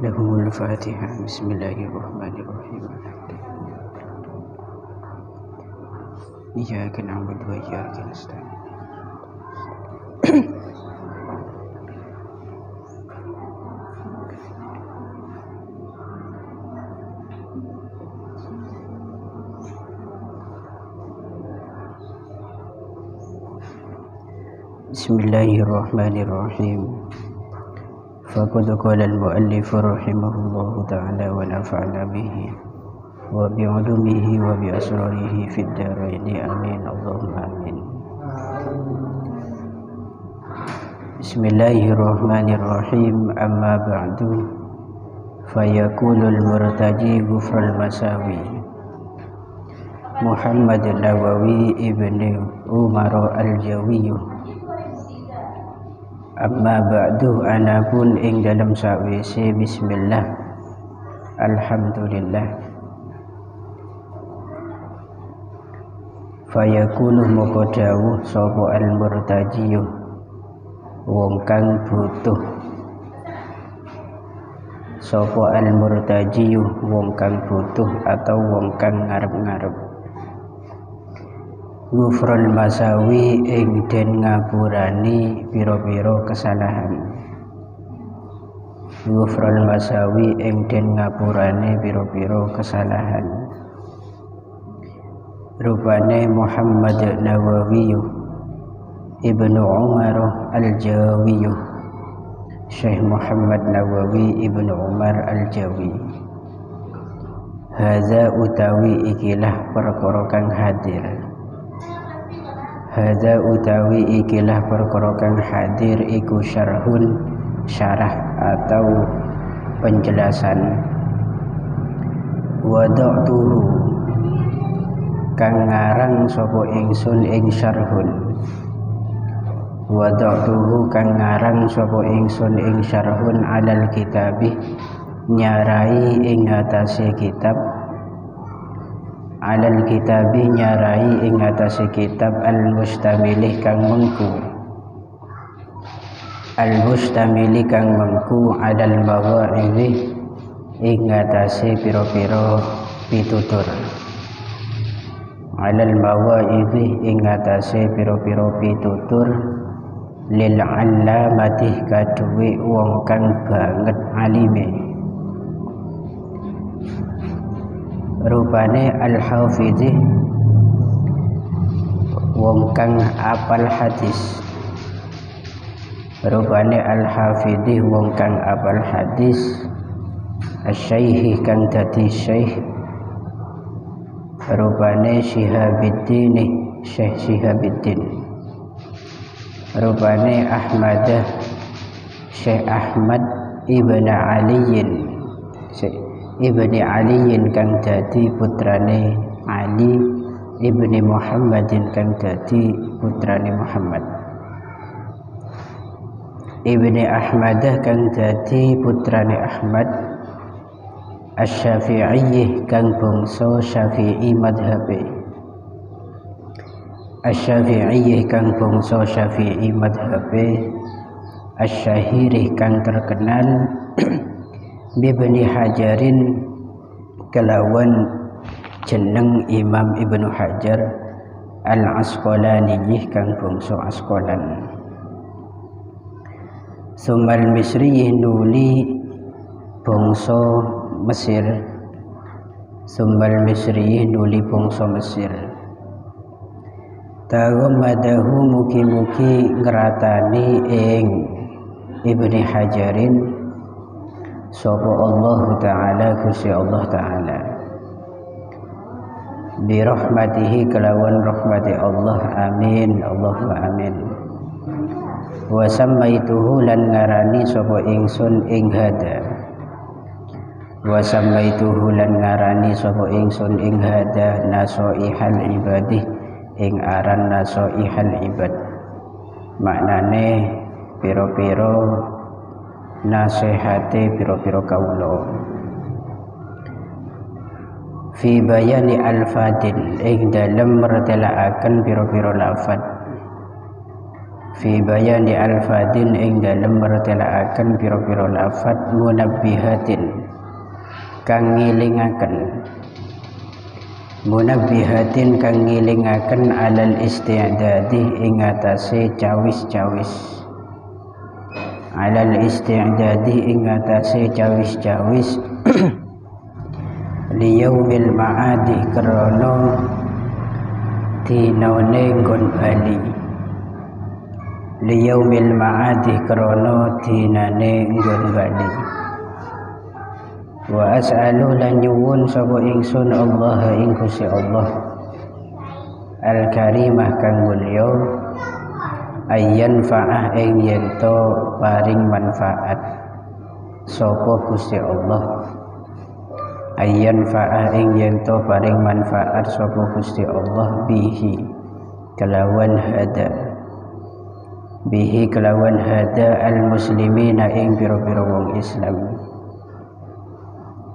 Lahumul Fatihah. Bismillahirrahmanirrahim. Iyyaka na'budu wa iyyaka nasta'in. Bismillahirrahmanirrahim. Faqad qala al-mu'allif rahimahullahu ta'ala wa nafa'ana bihi wa bi'ulumihi wa bi asrarihi fid dharain amin Allahumma amin. Bismillahirrahmanirrahim. Amma ba'du fayaqulul murtaji ghufral masawi Muhammad Nawawi ibni Umar al-Jawi. Amma ba'du, ana pun ing dalam sawise bismillah alhamdulillah fayakunu moko dawuh sapa al-murtajiyu wong kang butuh, sapa al-murtajiyu wong kang butuh atau wong kang ngarep-ngarep, ghufrul masawi ing den ngapurani pira-pira kesalahan, ghufrul masawi ing den ngapurani pira-pira kesalahan. Rupane Muhammad Nawawi ibnu Umar al-Jawi, Syekh Muhammad Nawawi ibnu Umar al-Jawi. Hadza utawi ikilah perkara kang hadir, hadza utawi ikilah perkara kang hadir iku syarhun, syarah atau penjelasan, wada'tuhu kang ngarang sapa ingsun ing syarhun, wada'tuhu kang ngarang sapa ingsun ing syarhun alal kitabi nyarai ing atase kitab, alal kitabi nyarai ing atase kitab al-mustamilih kang mengku, al-mustamilih kang mengku alal mawa'idhi ing atase pira-pira pitutur, alal mawa'idhi ing atase pira-pira pitutur lil allamati kaduwe wong kang banget alime. Rupane al-hafidhi wong kang apal hadis, rupane al-hafidhi wong kang apal hadis, asy-syaikh kang dadi syekh, rupane Syihabuddin, Syekh Syihabuddin, rupane Ahmad, Syekh Ahmad ibn Aliyin, Ibni Aliyin kang dadi putrane Ali ibni Muhammadin kang dadi putrane Muhammad, Ibni Ahmad kang dadi putrane Ahmad, Asy-Syafi'i kang bangsa Syafi'i madhabe, Asy-Syafi'i kang bangsa Syafi'i madhabe, Asy-Syahiri kang terkenal Ibni Hajarin kelawan jeneng Imam Ibnu Hajar al-Asqalani kang bangsa Asqalan. Sumal Misri nuli bangsa Mesir, Sumal Misri nuli bangsa Mesir. Tagamadahu mugi-mugi ngratani ing Ibni Hajarin sapa Allah Ta'ala Gusti Allah Ta'ala bi rahmatihi kelawan rahmati Allah, amin Allahumma amin. Wa sammaituhu lan ngarani sapa ingsun ing hada, wa sammaituhu lan ngarani sapa ingsun ing hada nasoihal ibadi ing aran nasoihal ibad, maknane pira-pira nasihate pira-pira kawula. Fi bayani al-fadil ing dalem mertelaaken pira-pira lafad, fi bayani alfadin ing dalem mertelaaken pira-pira lafat munabbihatin kang ngilingaken alal isti'dadi ing atase cawis-cawis liyaumil ma'adi krana dinane nggon bali wa as'alu lan nyuwun sapa ingsun Allah ing Gusti Allah al-karimah kang mulya ayyan fa'ah ing yento paring manfaat sapa Gusti Allah Gusti Allah bihi kelawan hada al-muslimina ing pira-pira wong Islam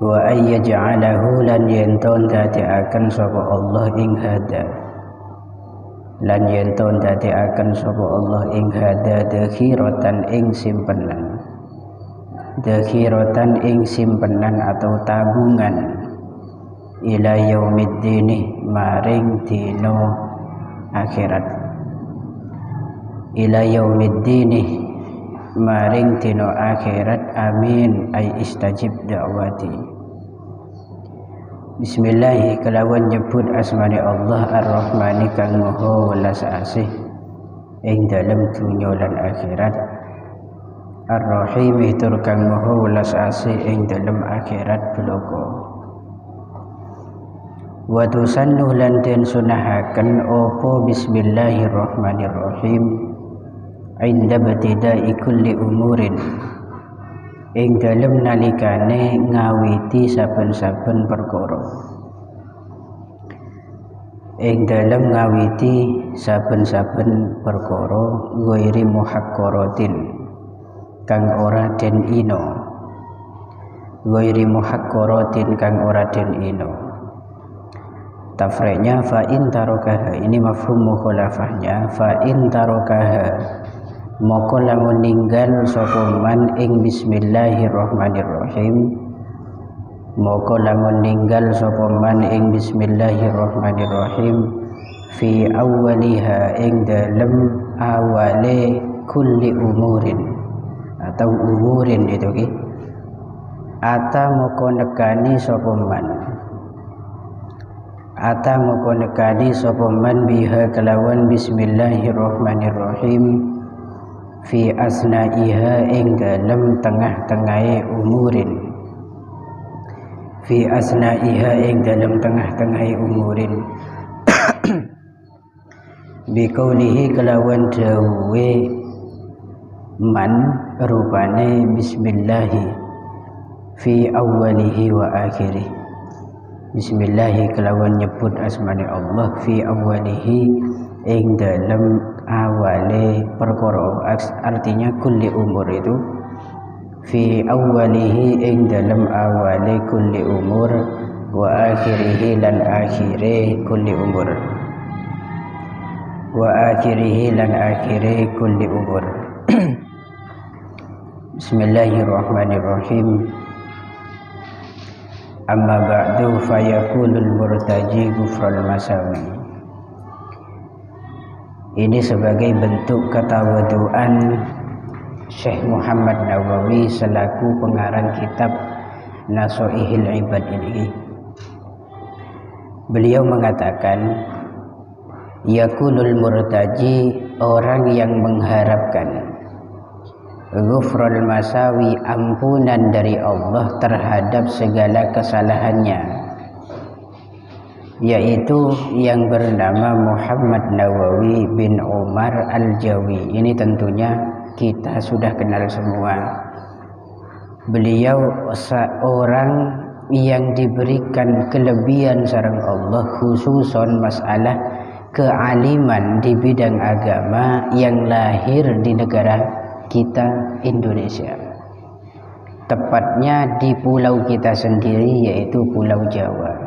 wa ayyaj'alahu lan yenton dadekaken sapa Allah ing hada dakhiratan ing simpenan atau tabungan ila yaumiddin maring dina akhirat amin ay istajib da'wati. Bismillah kelawan nyebut asmane Allah ar-Rahmani kang maha welas asih ing dalem dunya lan akhirat, ar-Rahim tur kang maha welas asih ing dalem akhirat bloko. Wa tusannu lan den sunahaken apa bismillahirrahmanirrahim inda batida'i kulli umurin ing dalem nalikane ngawiti saben-saben perkara ghairi muhaqqaratin kang ora den ino tafri'nya fa in tarokaha, ini mafhum mukhalafahnya, fa in tarokaha moko lamun ninggal sapa man ing bismillahirrahmanirrahim fi awwaliha ing dalem awale kulli umurin atau umurin itu ki ata moko nekani sapa man biha kelawan bismillahirrahmanirrahim fi asna'iha ing dalem tengah-tengahe umurin biqaulihi kelawan dawe man rupane bismillahi fi awwalihi wa akhirih. Bismillahi kelawan nyebut asmane Allah fi awwalihi ing dalem awale perkara, artinya kulli umur itu fi awwalihi ing dalem awale kulli umur wa akhirihi lan akhire kulli umur Bismillahirrahmanirrahim. Amma ba'du fayakulul murtaji ghufral masawi. Ini sebagai bentuk ketawaduan Syekh Muhammad Nawawi selaku pengarang kitab Nasha'ihil Ibad ini. Beliau mengatakan, yakulul murtaji, orang yang mengharapkan ghufral masawi, ampunan dari Allah terhadap segala kesalahannya, yaitu yang bernama Muhammad Nawawi bin Umar Al-Jawi. Ini tentunya kita sudah kenal semua. Beliau seorang yang diberikan kelebihan sareng Allah, khususon masalah kealiman di bidang agama, yang lahir di negara kita Indonesia, tepatnya di pulau kita sendiri, yaitu Pulau Jawa,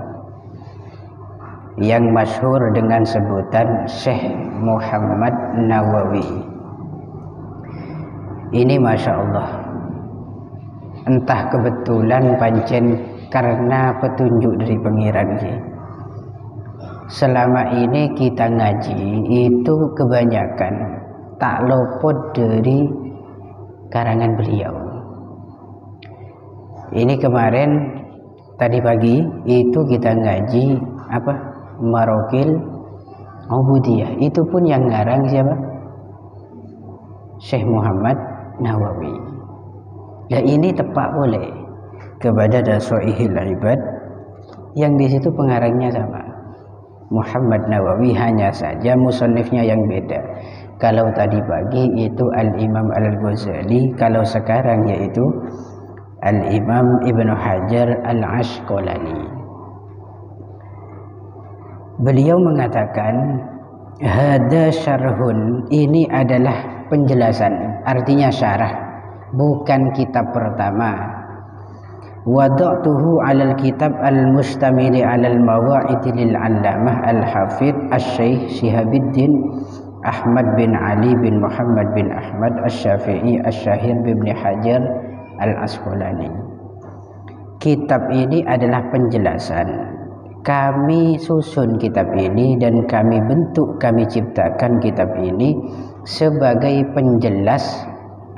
yang masyhur dengan sebutan Syekh Muhammad Nawawi. Ini Masya Allah, entah kebetulan pancen karena petunjuk dari pengiran ki. Selama ini kita ngaji itu kebanyakan tak luput dari karangan beliau. Ini kemarin tadi pagi itu kita ngaji apa? Marokil Ubudiyah. Itu pun yang ngarang siapa? Syekh Muhammad Nawawi. Dan ini tepat boleh kepada Dasoihil Ibad yang di situ pengarangnya sama Muhammad Nawawi, hanya saja musannifnya yang beda. Kalau tadi pagi itu Al-Imam Al-Ghazali, kalau sekarang yaitu Al-Imam Ibnu Hajar Al-Asqalani. Beliau mengatakan hada syarhun, ini adalah penjelasan, artinya syarah, bukan kitab pertama. Wada'tuhu 'alal kitab al-mustamili 'alal mawa'id lil 'allamah al-hafidh asy-syekh Syihabuddin Ahmad bin Ali bin Muhammad bin Ahmad Asy-Syafi'i Asy-Syahir bin Hajar Al-Asqalani. Kitab ini adalah penjelasan. Kami susun kitab ini dan kami bentuk, kami ciptakan kitab ini sebagai penjelas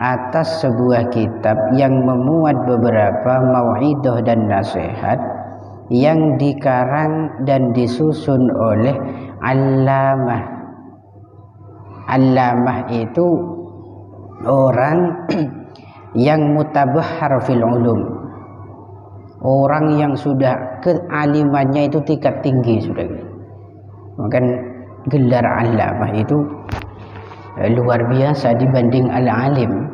atas sebuah kitab yang memuat beberapa mau'idah dan nasihat yang dikarang dan disusun oleh Allamah. Allamah itu orang yang mutabahhar fil ulum, orang yang sudah kealimannya itu tingkat tinggi sudah. Maka gelar Allamah itu luar biasa dibanding al-alim.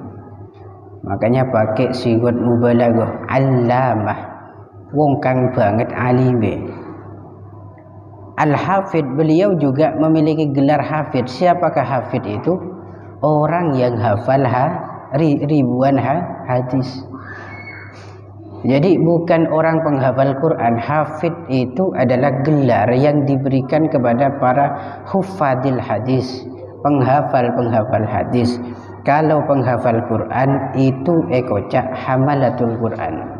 Makanya pakai sigot mubalaghah, Allamah, wong kang banget alime. Al-Hafidh, beliau juga memiliki gelar Hafidh. Siapakah Hafidh itu? Orang yang hafal ribuan hadis. Jadi bukan orang penghafal Quran. Hafidh itu adalah gelar yang diberikan kepada para hufadil hadis, penghafal hadis. Kalau penghafal Quran itu ekocak hamalatul Quran.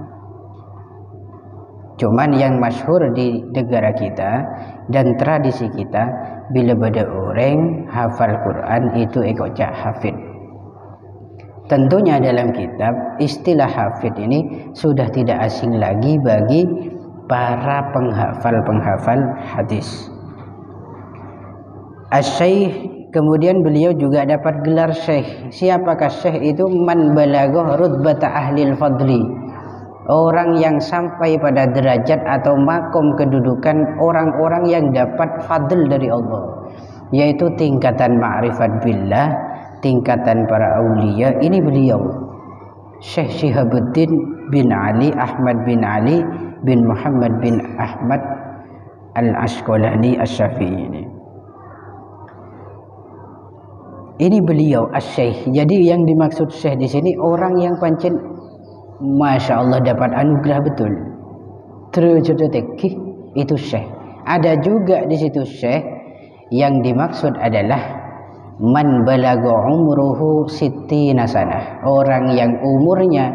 Cuman yang masyhur di negara kita dan tradisi kita, bila ada orang hafal Quran itu ekocak hafid. Tentunya dalam kitab istilah hafid ini sudah tidak asing lagi bagi para penghafal hadis. Asy-Syaikh, kemudian beliau juga dapat gelar syekh. Siapakah syekh itu? Man balaghah rutbata ahlil fadli, orang yang sampai pada derajat atau makom kedudukan orang-orang yang dapat fadl dari Allah, yaitu tingkatan ma'rifat billah, tingkatan para aulia. Ini beliau Syekh Syihabuddin bin Ali Ahmad bin Ali bin Muhammad bin Ahmad Al-Asqalani Asy-Syafi'i ini. Ini beliau asy-syekh. Jadi yang dimaksud syekh di sini orang yang pancen Masya Allah dapat anugerah betul. Terus itu syekh. Ada juga di situ syekh yang dimaksud adalah man balagha umruhu sittina sanah, orang yang umurnya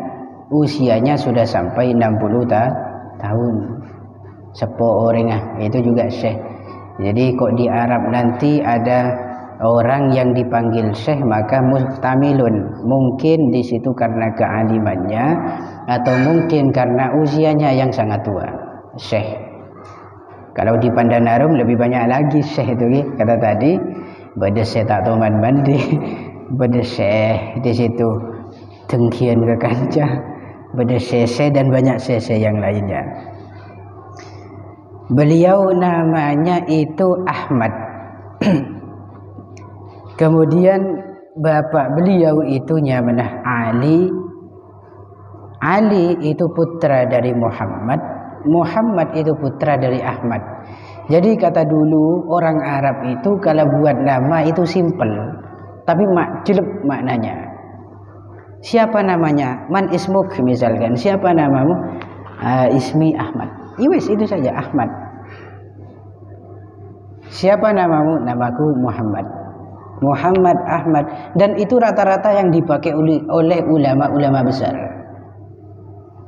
usianya sudah sampai 60 tahun. Sepo orang itu juga syekh. Jadi kok di Arab nanti ada orang yang dipanggil syekh, maka mustamilun, mungkin di situ karena kealimannya atau mungkin karena usianya yang sangat tua, syekh. Kalau di Pandanarum lebih banyak lagi syekh itu, kata tadi bade syekh tak toman mandi, bade syekh di situ dengkian ke kancah, bade syekh dan banyak syekh yang lainnya. Beliau namanya itu Ahmad. Kemudian bapak beliau itu namanya Ali. Ali itu putra dari Muhammad. Muhammad itu putra dari Ahmad. Jadi kata dulu orang Arab itu kalau buat nama itu simple, tapi jelek maknanya. Siapa namanya? Man ismuk, misalkan. Siapa namamu? Ismi Ahmad. Iwes itu saja, Ahmad. Siapa namamu? Namaku Muhammad. Muhammad, Ahmad, dan itu rata-rata yang dipakai oleh ulama-ulama besar.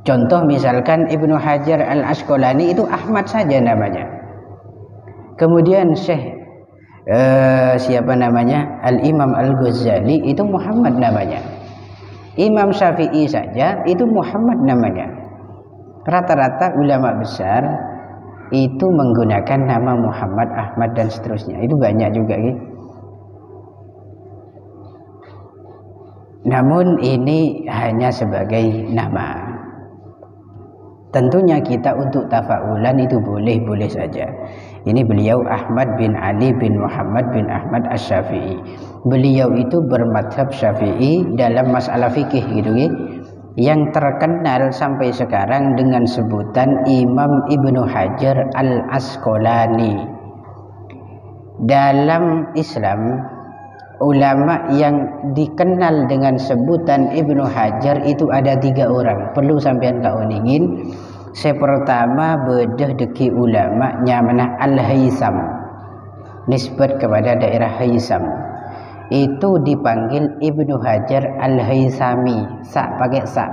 Contoh misalkan Ibnu Hajar Al-Asqalani itu Ahmad saja namanya. Kemudian Syekh siapa namanya? Al-Imam Al-Ghazali itu Muhammad namanya. Imam Syafi'i saja itu Muhammad namanya. Rata-rata ulama besar itu menggunakan nama Muhammad, Ahmad dan seterusnya. Itu banyak juga gitu. Namun ini hanya sebagai nama. Tentunya kita untuk tafaulan itu boleh-boleh saja. Ini beliau Ahmad bin Ali bin Muhammad bin Ahmad Asy-Syafi'i. Beliau itu bermadhab Syafi'i dalam masalah fikih gitu ya. Yang terkenal sampai sekarang dengan sebutan Imam Ibnu Hajar Al-Asqalani. Dalam Islam, ulama yang dikenal dengan sebutan Ibnu Hajar itu ada 3 orang. Perlu sampean kau ingin. Saya pertama bedah deki ulama nyamana Al-Haisam, nisbat kepada daerah Haisam. Itu dipanggil Ibnu Hajar Al-Haisami, sa pakai sa.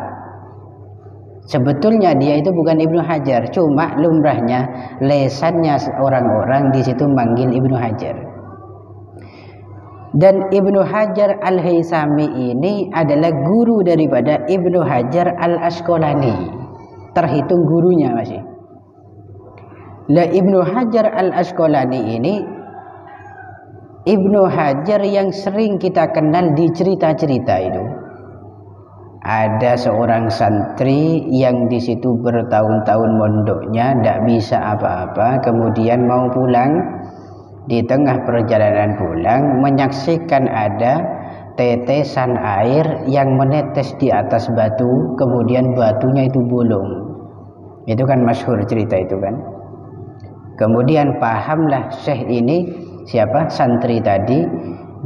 Sebetulnya dia itu bukan Ibnu Hajar, cuma lumrahnya lesannya orang-orang di situ manggil Ibnu Hajar. Dan Ibnu Hajar Al-Haisami ini adalah guru daripada Ibnu Hajar Al-Asqalani. Terhitung gurunya masih. Lah Ibnu Hajar Al-Asqalani ini Ibnu Hajar yang sering kita kenal di cerita-cerita itu. Ada seorang santri yang di situ bertahun-tahun mondoknya, tidak bisa apa-apa, kemudian mau pulang. Di tengah perjalanan pulang menyaksikan ada tetesan air yang menetes di atas batu, kemudian batunya itu bolong. Itu kan masyhur cerita itu kan. Kemudian pahamlah Syekh ini, siapa santri tadi,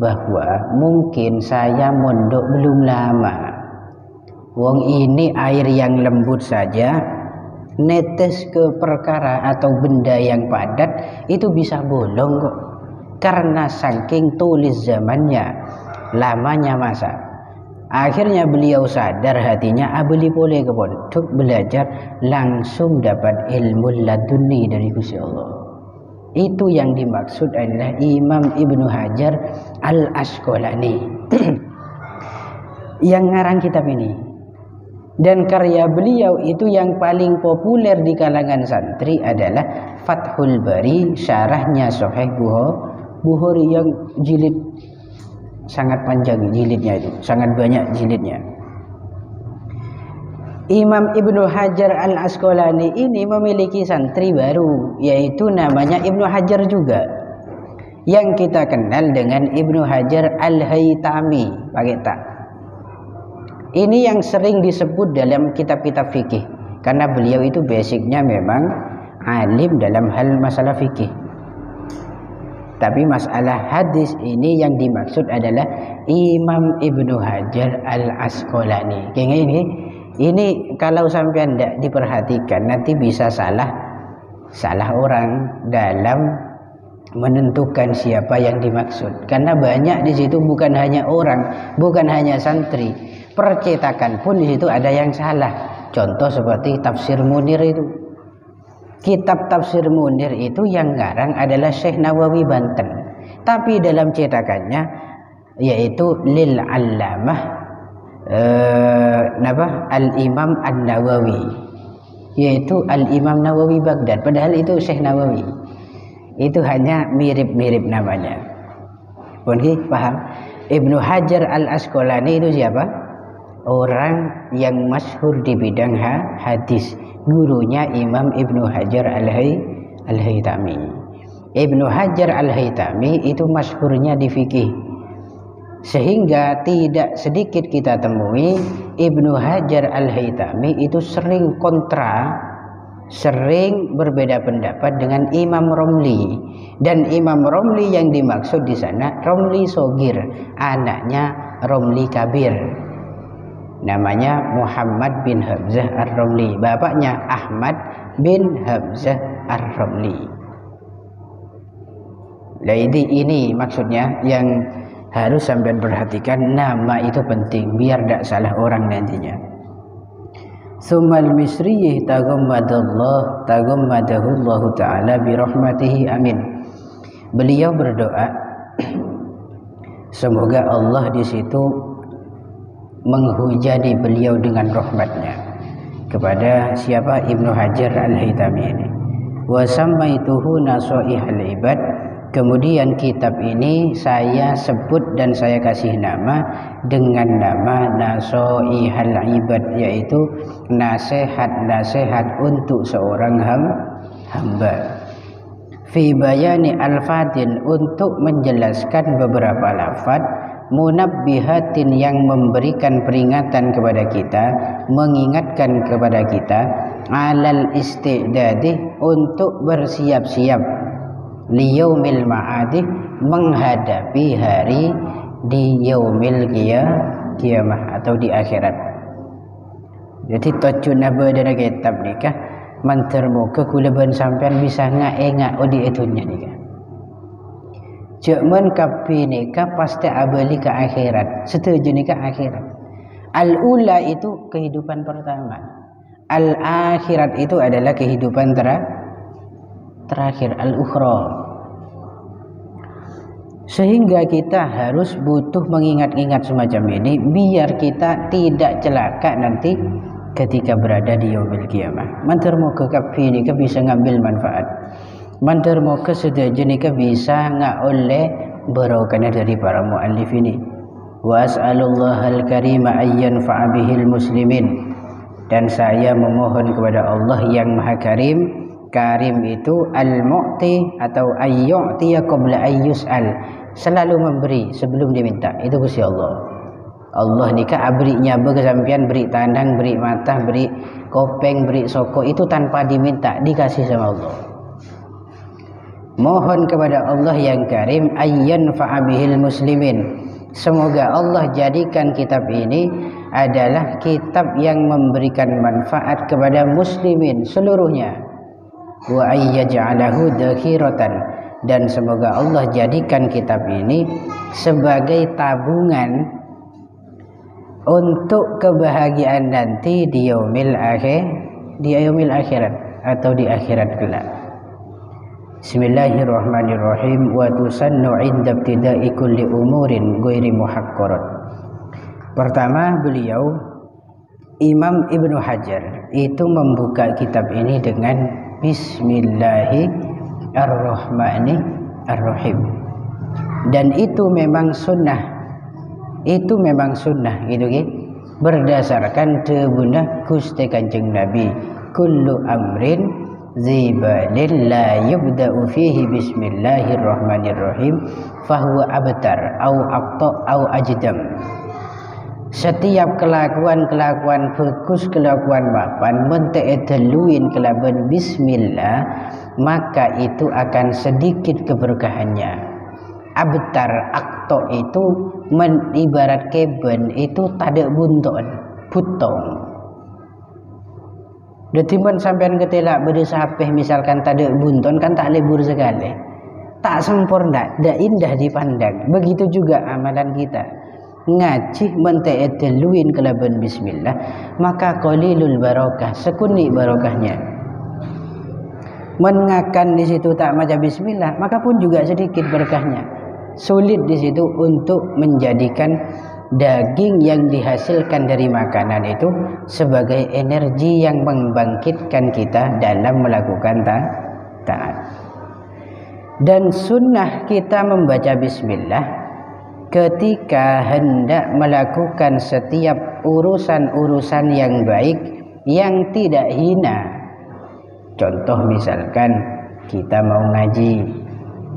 bahwa mungkin saya mondok belum lama. Wong ini air yang lembut saja netes ke perkara atau benda yang padat itu bisa bolong kok. Karena saking tulis zamannya, lamanya masa. Akhirnya beliau sadar hatinya, beli boleh ke pondok belajar, langsung dapat ilmu laduni dari Gusti Allah. Itu yang dimaksud adalah Imam Ibnu Hajar Al-Asqalani yang ngarang kitab ini. Dan karya beliau itu yang paling populer di kalangan santri adalah Fathul Bari, syarahnya Sahih Bukhari yang jilid sangat panjang, jilidnya itu sangat banyak jilidnya. Imam Ibnu Hajar Al-Asqalani ini memiliki santri baru, yaitu namanya Ibnu Hajar juga, yang kita kenal dengan Ibnu Hajar Al-Haytami pakai tak. Ini yang sering disebut dalam kitab-kitab fikih, karena beliau itu basicnya memang alim dalam hal masalah fikih. Tapi masalah hadis ini yang dimaksud adalah Imam Ibnu Hajar Al-Asqalani. Ini kalau sampai tidak diperhatikan nanti bisa salah orang dalam menentukan siapa yang dimaksud. Karena banyak di situ bukan hanya orang, bukan hanya santri, percetakan pun di situ ada yang salah. Contoh seperti Tafsir Munir itu. Kitab Tafsir Munir itu yang ngarang adalah Syekh Nawawi Banten, tapi dalam cetakannya yaitu Lil Allamah Al-Imam An-Nawawi, yaitu Al-Imam Nawawi Baghdad, padahal itu Syekh Nawawi. Itu hanya mirip-mirip namanya. Mungkin paham? Ibnu Hajar Al-Asqalani itu siapa? Orang yang masyhur di bidang hadis. Gurunya Imam Ibnu Hajar Al-Haytami. Ibnu Hajar Al-Haytami itu masyhurnya di fikih, sehingga tidak sedikit kita temui Ibnu Hajar Al-Haytami itu sering kontra, sering berbeda pendapat dengan Imam Romli. Dan Imam Romli yang dimaksud di sana Romli Sogir, anaknya Romli Kabir. Namanya Muhammad bin Hamzah Ar-Romli, bapaknya Ahmad bin Hamzah Ar-Romli. Jadi ini maksudnya yang Harus sampean perhatikan, nama itu penting biar tidak salah orang nantinya. Summal misriyih taghammadallahu ta'ala birahmatihi, amin. Beliau berdoa semoga Allah di situ menghujani beliau dengan rahmatnya. Kepada siapa? Ibnu Hajar Al-Haytami ini. Wa sammaituhu nasaihal ibad. Kemudian kitab ini saya sebut dan saya kasih nama dengan nama Nasaihal Ibad, yaitu nasihat-nasihat untuk seorang hamba. Fi bayani al-fadin, untuk menjelaskan beberapa lafaz, munabbihatin yang memberikan peringatan kepada kita, mengingatkan kepada kita, alal istidadi, untuk bersiap-siap, liyaumil ma'adi, menghadapi hari di yaumil qiyamah atau di akhirat. Jadi tujuan apa dalam kitab nikah mantermuka kula ben sampean bisa ngak odi etunya nikah. Cuman kapi nikah pasti abali ke akhirat. Setuju nikah akhirat. Al-ula itu kehidupan pertama. Al-akhirat itu adalah kehidupan terakhir, al-ukhra. Sehingga kita harus butuh mengingat-ingat semacam ini biar kita tidak celaka nanti ketika berada di yaumil qiyamah. Mantar moga kapi ni bisa ngambil manfaat. Mantar moga sedaja ni bisa oleh barokahnya dari para muallif ini. Wa as'alullahal karima ayyan fa'abihil muslimin. Dan saya memohon kepada Allah yang maha karim. Karim itu al-mu'ti atau ayyu'tiya qabla ayyus'al, selalu memberi sebelum diminta. Itu Gusti Allah. Allah nikah berinya berkesampian, beri tanang, beri mata, beri kopeng, beri soko, itu tanpa diminta, dikasih sama Allah. Mohon kepada Allah yang karim ayyan fa'abihil muslimin, semoga Allah jadikan kitab ini adalah kitab yang memberikan manfaat kepada muslimin seluruhnya. Wa ayyaj'alahu dhakhiratan, dan semoga Allah jadikan kitab ini sebagai tabungan untuk kebahagiaan nanti di yaumil akhirat atau di akhirat kelak. Bismillahirrahmanirrahim. Wa tusannu 'inda ibtida'i kulli umurin ghairi muhaqqarat. Pertama, beliau Imam Ibnu Hajar itu membuka kitab ini dengan Bismillahirrahmanirrahim, dan itu memang sunnah, gitu berdasarkan tebunah Gusti Kanjeng Nabi, kullu amrin zibalin la yubda'u fihi bismillahirrahmanirrahim fahuwa abtar au aqta au ajdam. Setiap kelakuan bagus, kelakuan mapan menteedeluin kelaban bismillah, maka itu akan sedikit keberkahannya. Abtar, akto itu ibarat keben, itu tada bunton, butong. Detiman sampean ketelak berdesapeh misalkan tada bunton kan tak lebur sekali, tak sempurna, tak indah dipandang. Begitu juga amalan kita. Ngaji menteedeluin kelaban bismillah, maka qalilul barakah, sekuni barokahnya. Mengakan di situ tak maca bismillah, maka pun juga sedikit berkahnya. Sulit di situ untuk menjadikan daging yang dihasilkan dari makanan itu sebagai energi yang membangkitkan kita dalam melakukan taat. Dan sunnah kita membaca bismillah ketika hendak melakukan setiap urusan-urusan yang baik, yang tidak hina. Contoh misalkan kita mau ngaji,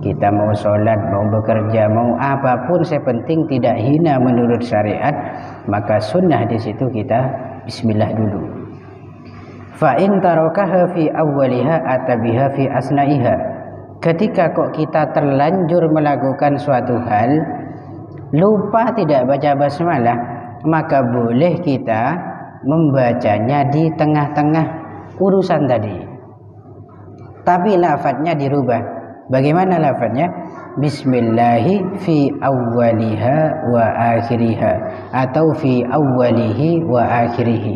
kita mau sholat, mau bekerja, mau apapun, sepenting tidak hina menurut syariat, maka sunnah di situ kita bismillah dulu. Fa in tarakaha fi awwaliha atabiha fi asnaiha. Ketika kok kita terlanjur melakukan suatu hal, lupa tidak baca basmalah, maka boleh kita membacanya di tengah-tengah urusan tadi. Tapi lafadznya dirubah. Bagaimana lafadznya? bismillahi fi awwaliha wa akhiriha atau fi awwalihi wa akhirihi.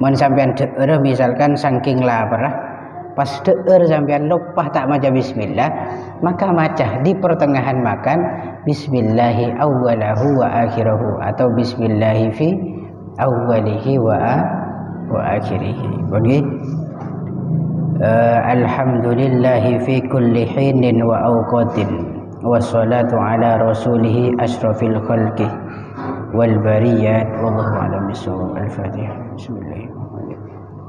Mun sampean deueur misalkan saking lapar, pas deueur sampean lupa tak maca bismillah, maka maca di pertengahan makan bismillahi awwalahu wa akhirahu atau bismillahi fi awwalihi wa akhirihi. Begitu. Alhamdulillahi fi kulli hinin wa awqatin wassalatu ala rasulih asyrafil khalqi wal bariyat wallahu a'lam bissawab. Al-Fatihah. Bismillahirrahmanirrahim.